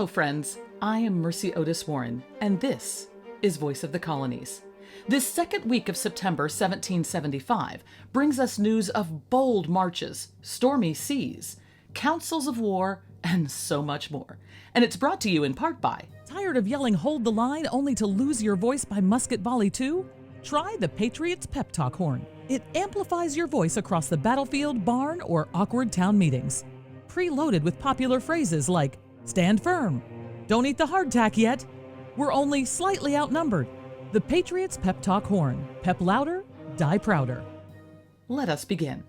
Hello, friends. I am Mercy Otis Warren, and this is Voice of the Colonies. This second week of September 1775 brings us news of bold marches, stormy seas, councils of war, and so much more. And it's brought to you in part by... Tired of yelling "hold the line" only to lose your voice by musket volley too? Try the Patriots Pep Talk horn. It amplifies your voice across the battlefield, barn, or awkward town meetings. Preloaded with popular phrases like, "Stand firm," "Don't eat the hardtack yet," "We're only slightly outnumbered." The Patriots Pep Talk horn. Pep louder, die prouder. Let us begin.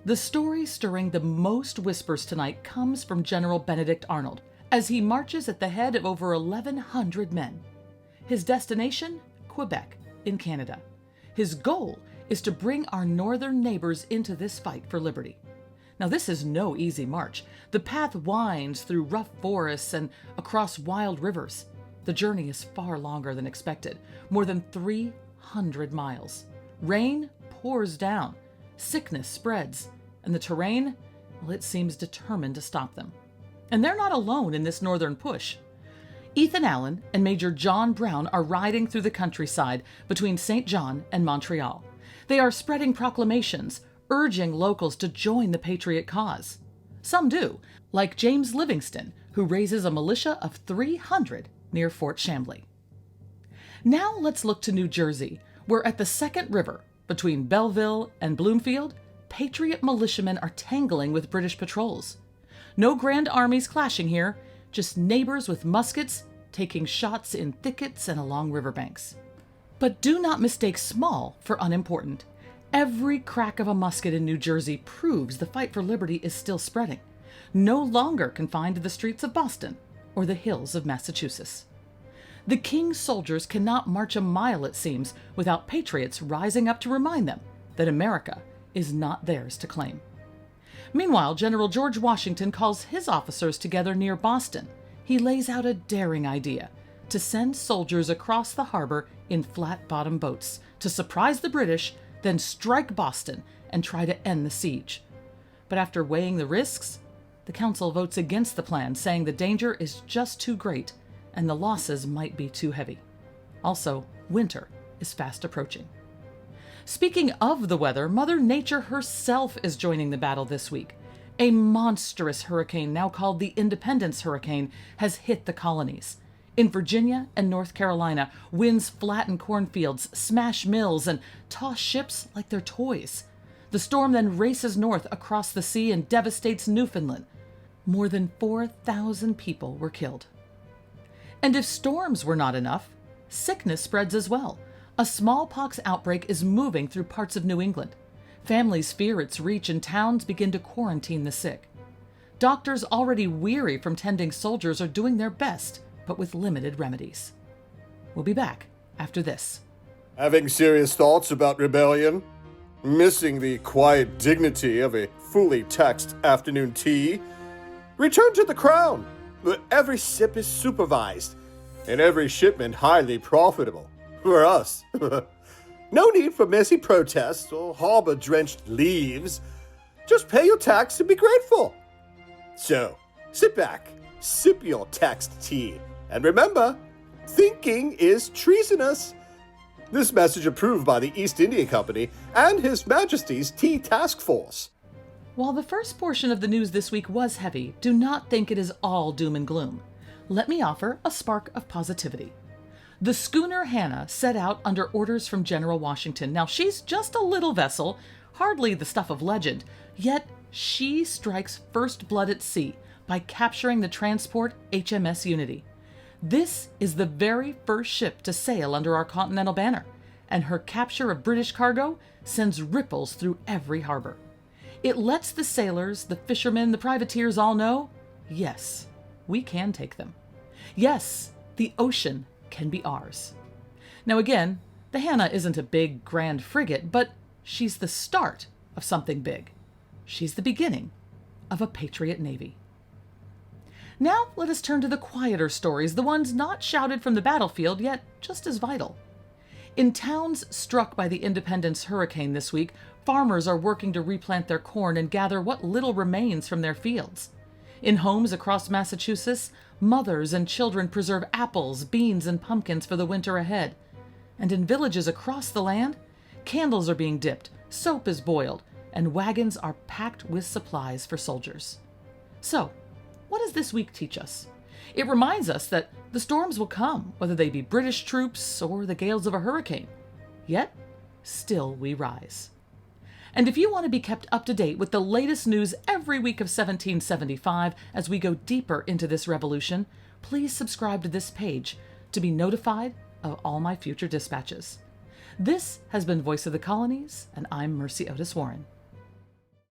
The story stirring the most whispers tonight comes from General Benedict Arnold, as he marches at the head of over 1,100 men. His destination? Quebec, in Canada. His goal is to bring our northern neighbors into this fight for liberty. Now, this is no easy march. The path winds through rough forests and across wild rivers. The journey is far longer than expected, more than 300 miles. Rain pours down, sickness spreads, and the terrain, well, it seems determined to stop them. And they're not alone in this northern push. Ethan Allen and Major John Brown are riding through the countryside between St. John and Montreal. They are spreading proclamations, urging locals to join the patriot cause. Some do, like James Livingston, who raises a militia of 300 near Fort Chambly. Now let's look to New Jersey, where at the Second River, between Belleville and Bloomfield, patriot militiamen are tangling with British patrols. No grand armies clashing here, just neighbors with muskets taking shots in thickets and along riverbanks. But do not mistake small for unimportant. Every crack of a musket in New Jersey proves the fight for liberty is still spreading, no longer confined to the streets of Boston or the hills of Massachusetts. The King's soldiers cannot march a mile, it seems, without patriots rising up to remind them that America is not theirs to claim. Meanwhile, General George Washington calls his officers together near Boston. He lays out a daring idea to send soldiers across the harbor in flat-bottom boats to surprise the British, then strike Boston and try to end the siege. But after weighing the risks, the council votes against the plan, saying the danger is just too great and the losses might be too heavy. Also, winter is fast approaching. Speaking of the weather, Mother Nature herself is joining the battle this week. A monstrous hurricane, now called the Independence Hurricane, has hit the colonies. In Virginia and North Carolina, winds flatten cornfields, smash mills, and toss ships like they're toys. The storm then races north across the sea and devastates Newfoundland. More than 4,000 people were killed. And if storms were not enough, sickness spreads as well. A smallpox outbreak is moving through parts of New England. Families fear its reach and towns begin to quarantine the sick. Doctors already weary from tending soldiers are doing their best, but with limited remedies. We'll be back after this. Having serious thoughts about rebellion? Missing the quiet dignity of a fully taxed afternoon tea? Return to the Crown, where every sip is supervised and every shipment highly profitable. For us. No need for messy protests or harbor-drenched leaves. Just pay your tax and be grateful. So, sit back, sip your taxed tea, and remember, thinking is treasonous. This message approved by the East India Company and His Majesty's Tea Task Force. While the first portion of the news this week was heavy, do not think it is all doom and gloom. Let me offer a spark of positivity. The schooner Hannah set out under orders from General Washington. Now, she's just a little vessel, hardly the stuff of legend, yet she strikes first blood at sea by capturing the transport HMS Unity. This is the very first ship to sail under our continental banner, and her capture of British cargo sends ripples through every harbor. It lets the sailors, the fishermen, the privateers all know, yes, we can take them. Yes, the ocean can be ours. Now again, the Hannah isn't a big, grand frigate, but she's the start of something big. She's the beginning of a patriot navy. Now let us turn to the quieter stories, the ones not shouted from the battlefield, yet just as vital. In towns struck by the Independence hurricane this week, farmers are working to replant their corn and gather what little remains from their fields. In homes across Massachusetts, Mothers and children preserve apples, beans, and pumpkins for the winter ahead. And in villages across the land, candles are being dipped, soap is boiled, and wagons are packed with supplies for soldiers. So, what does this week teach us? It reminds us that the storms will come, whether they be British troops or the gales of a hurricane. Yet, still we rise. And if you want to be kept up to date with the latest news every week of 1775 as we go deeper into this revolution, please subscribe to this page to be notified of all my future dispatches. This has been Voice of the Colonies, and I'm Mercy Otis Warren.